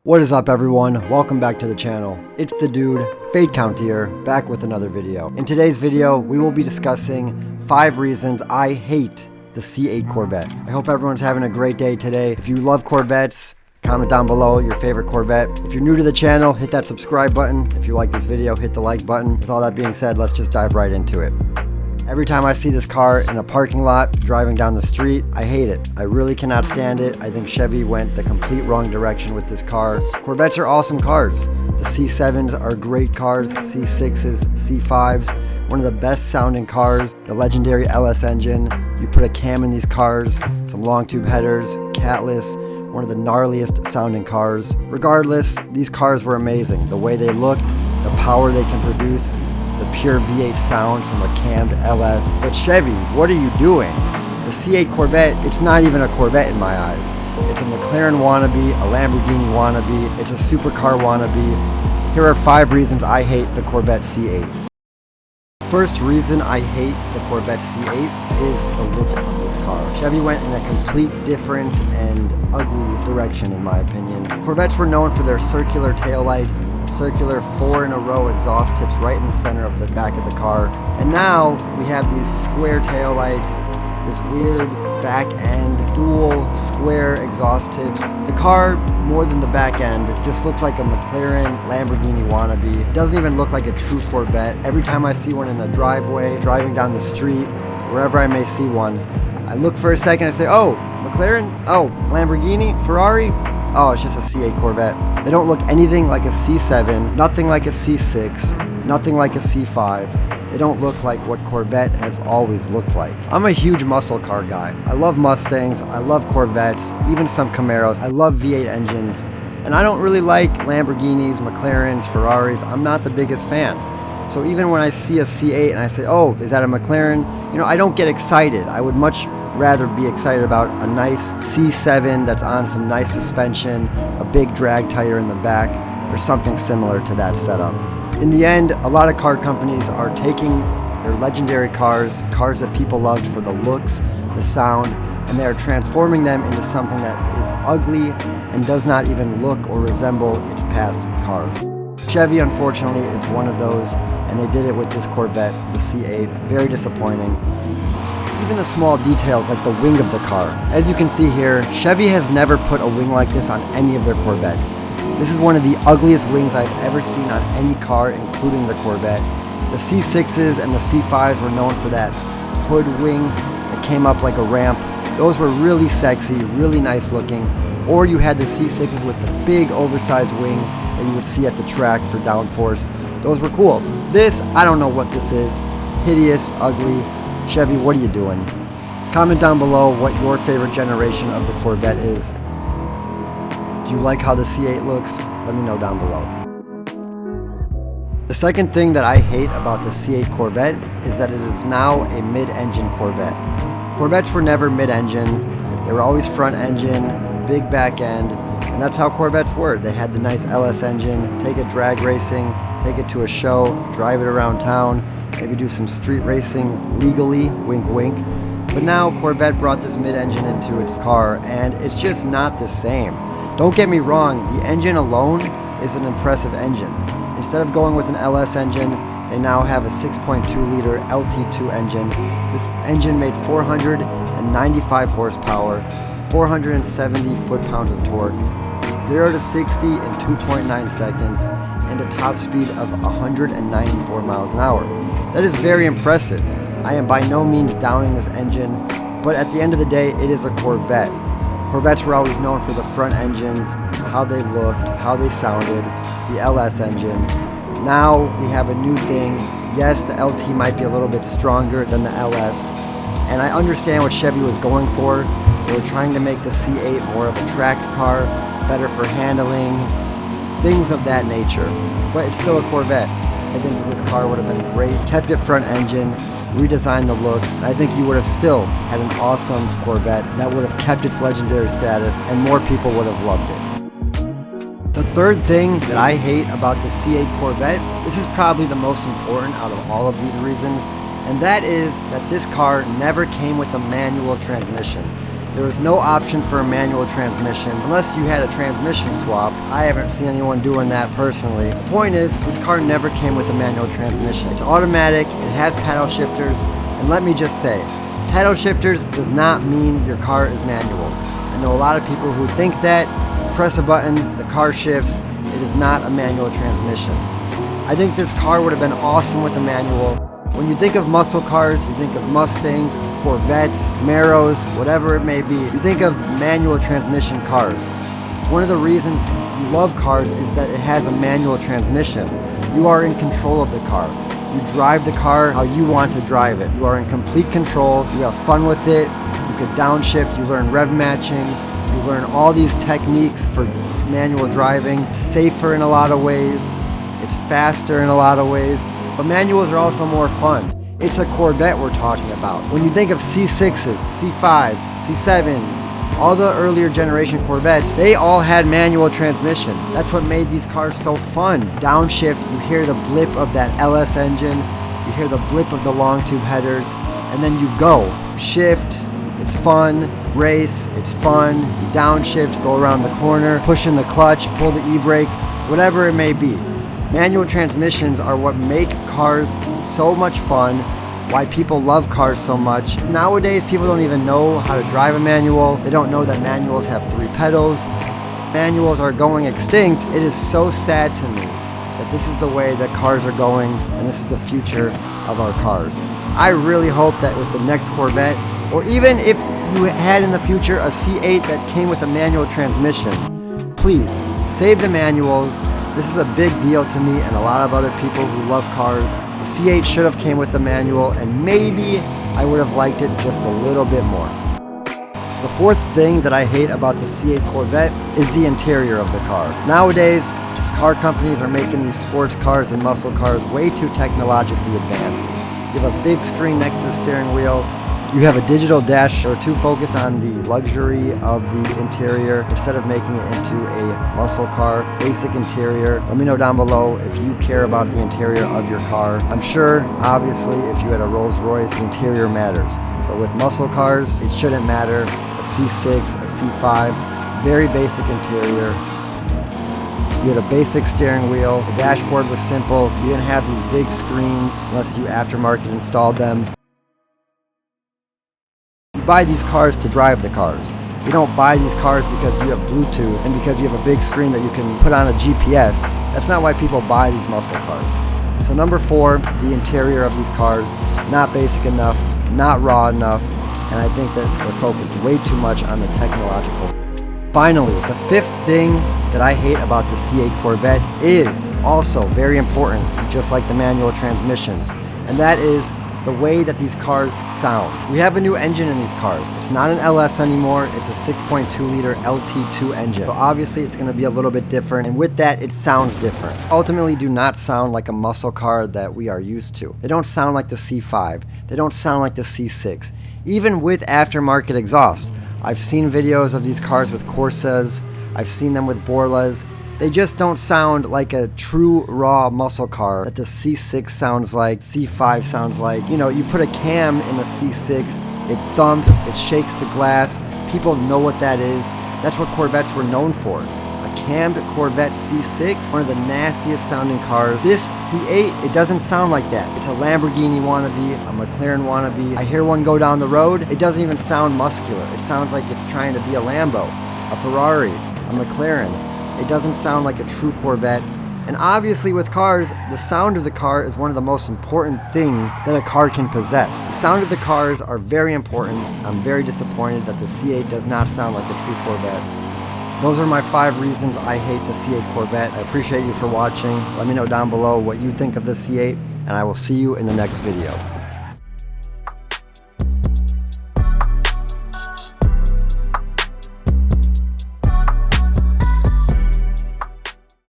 What is up, everyone? Welcome back to the channel. It's the dude, Fade Count here, back with another video. In today's video, we will be discussing 5 reasons I hate the C8 Corvette. I hope everyone's having a great day today. If you love Corvettes, comment down below your favorite Corvette. If you're new to the channel, hit that subscribe button. If you like this video, hit the like button. With all that being said, let's just dive right into it. Every time I see this car in a parking lot, driving down the street, I hate it. I really cannot stand it. I think Chevy went the complete wrong direction with this car. Corvettes are awesome cars. The C7s are great cars, C6s, C5s, one of the best sounding cars. The legendary LS engine, you put a cam in these cars, some long tube headers, catless, one of the gnarliest sounding cars. Regardless, these cars were amazing. The way they looked, the power they can produce, the pure V8 sound from a cammed LS. But Chevy, what are you doing? The C8 Corvette, it's not even a Corvette in my eyes. It's a McLaren wannabe, a Lamborghini wannabe, it's a supercar wannabe. Here are 5 reasons I hate the Corvette C8. First reason I hate the Corvette C8 is the looks of this car. Chevy went in a complete different and ugly direction in my opinion. Corvettes were known for their circular taillights, circular 4-in-a-row exhaust tips right in the center of the back of the car. And now we have these square taillights, this weird back end, dual square exhaust tips. The car, more than the back end, just looks like a McLaren Lamborghini wannabe. It doesn't even look like a true Corvette. Every time I see one in the driveway, driving down the street, wherever I may see one, I look for a second and say, oh, McLaren? Oh, Lamborghini? Ferrari? Oh, it's just a C8 Corvette. They don't look anything like a C7, nothing like a C6, nothing like a C5. They don't look like what Corvette have always looked like. I'm a huge muscle car guy. I love Mustangs, I love Corvettes, even some Camaros. I love V8 engines, and I don't really like Lamborghinis, McLarens, Ferraris. I'm not the biggest fan. So even when I see a C8 and I say, oh, is that a McLaren? You know, I don't get excited. I would much rather be excited about a nice C7 that's on some nice suspension, a big drag tire in the back, or something similar to that setup. In the end, a lot of car companies are taking their legendary cars that people loved for the looks, the sound, and they are transforming them into something that is ugly and does not even look or resemble its past cars. Chevy, unfortunately, is one of those, and they did it with this Corvette, the C8. Very disappointing. Even the small details like the wing of the car. As you can see here, Chevy has never put a wing like this on any of their Corvettes. This is one of the ugliest wings I've ever seen on any car, including the Corvette. The C6s and the C5s were known for that hood wing that came up like a ramp. Those were really sexy, really nice looking. Or you had the C6s with the big oversized wing that you would see at the track for downforce. Those were cool. This, I don't know what this is. Hideous, ugly. Chevy, what are you doing? Comment down below what your favorite generation of the Corvette is. Do you like how the C8 looks? Let me know down below. The second thing that I hate about the C8 Corvette is that it is now a mid-engine Corvette. Corvettes were never mid-engine. They were always front-engine, big back end, and that's how Corvettes were. They had the nice LS engine, take it drag racing, take it to a show, drive it around town, maybe do some street racing legally, wink wink. But now Corvette brought this mid-engine into its car, and it's just not the same. Don't get me wrong, the engine alone is an impressive engine. Instead of going with an LS engine, they now have a 6.2 liter LT2 engine. This engine made 495 horsepower, 470 foot-pounds of torque, 0 to 60 in 2.9 seconds, and a top speed of 194 miles an hour. That is very impressive. I am by no means downing this engine, but at the end of the day, it is a Corvette. Corvettes were always known for the front engines, how they looked, how they sounded, the LS engine. Now we have a new thing. Yes, the LT might be a little bit stronger than the LS, and I understand what Chevy was going for. They were trying to make the C8 more of a track car, better for handling, things of that nature. But it's still a Corvette. I think that this car would have been great. Kept it front engine, redesigned the looks. I think you would have still had an awesome Corvette that would have kept its legendary status, and more people would have loved it. The third thing that I hate about the C8 Corvette, this is probably the most important out of all of these reasons, and that is that this car never came with a manual transmission. There was no option for a manual transmission unless you had a transmission swap. I haven't seen anyone doing that personally. The point is, this car never came with a manual transmission. It's automatic, it has paddle shifters, and let me just say, paddle shifters does not mean your car is manual. I know a lot of people who think that. Press a button, the car shifts. It is not a manual transmission. I think this car would have been awesome with a manual. When you think of muscle cars, you think of Mustangs, Corvettes, Camaros, whatever it may be. You think of manual transmission cars. One of the reasons you love cars is that it has a manual transmission. You are in control of the car. You drive the car how you want to drive it. You are in complete control. You have fun with it. You can downshift. You learn rev matching. You learn all these techniques for manual driving. It's safer in a lot of ways. It's faster in a lot of ways. But manuals are also more fun. It's a Corvette we're talking about. When you think of C6s, C5s, C7s, all the earlier generation Corvettes, they all had manual transmissions. That's what made these cars so fun. Downshift, you hear the blip of that LS engine, you hear the blip of the long tube headers, and then you go. Shift, it's fun. Race, it's fun. You downshift, go around the corner, push in the clutch, pull the e-brake, whatever it may be. Manual transmissions are what make cars so much fun, why people love cars so much. Nowadays, people don't even know how to drive a manual. They don't know that manuals have 3 pedals. Manuals are going extinct. It is so sad to me that this is the way that cars are going, and this is the future of our cars. I really hope that with the next Corvette, or even if you had in the future a C8 that came with a manual transmission, please save the manuals. This is a big deal to me and a lot of other people who love cars. The C8 should have came with a manual, and maybe I would have liked it just a little bit more. The fourth thing that I hate about the C8 Corvette is the interior of the car. Nowadays, car companies are making these sports cars and muscle cars way too technologically advanced. You have a big screen next to the steering wheel. You have a digital dash, or too focused on the luxury of the interior instead of making it into a muscle car. Basic interior. Let me know down below if you care about the interior of your car. I'm sure, obviously, if you had a Rolls Royce, the interior matters. But with muscle cars, it shouldn't matter. A C6, a C5, very basic interior. You had a basic steering wheel. The dashboard was simple. You didn't have these big screens unless you aftermarket installed them. You buy these cars to drive the cars. You don't buy these cars because you have Bluetooth and because you have a big screen that you can put on a GPS. That's not why people buy these muscle cars. So number 4, the interior of these cars, not basic enough, not raw enough, and I think that they're focused way too much on the technological. Finally, the 5th thing that I hate about the C8 Corvette is also very important, just like the manual transmissions, and that is the way that these cars sound. We have a new engine in these cars. It's not an LS anymore, it's a 6.2 liter LT2 engine. So obviously it's gonna be a little bit different, and with that it sounds different. Ultimately do not sound like a muscle car that we are used to. They don't sound like the C5, they don't sound like the C6, even with aftermarket exhaust. I've seen videos of these cars with Corsas, I've seen them with Borlas. They just don't sound like a true raw muscle car that the C6 sounds like, C5 sounds like. You know, you put a cam in the C6, it thumps, it shakes the glass. People know what that is. That's what Corvettes were known for. A cammed Corvette C6, one of the nastiest sounding cars. This C8, it doesn't sound like that. It's a Lamborghini wannabe, a McLaren wannabe. I hear one go down the road, it doesn't even sound muscular. It sounds like it's trying to be a Lambo, a Ferrari, a McLaren. It doesn't sound like a true Corvette. And obviously with cars, the sound of the car is one of the most important things that a car can possess. The sound of the cars are very important. I'm very disappointed that the C8 does not sound like a true Corvette. Those are my 5 reasons I hate the C8 Corvette. I appreciate you for watching. Let me know down below what you think of the C8, and I will see you in the next video.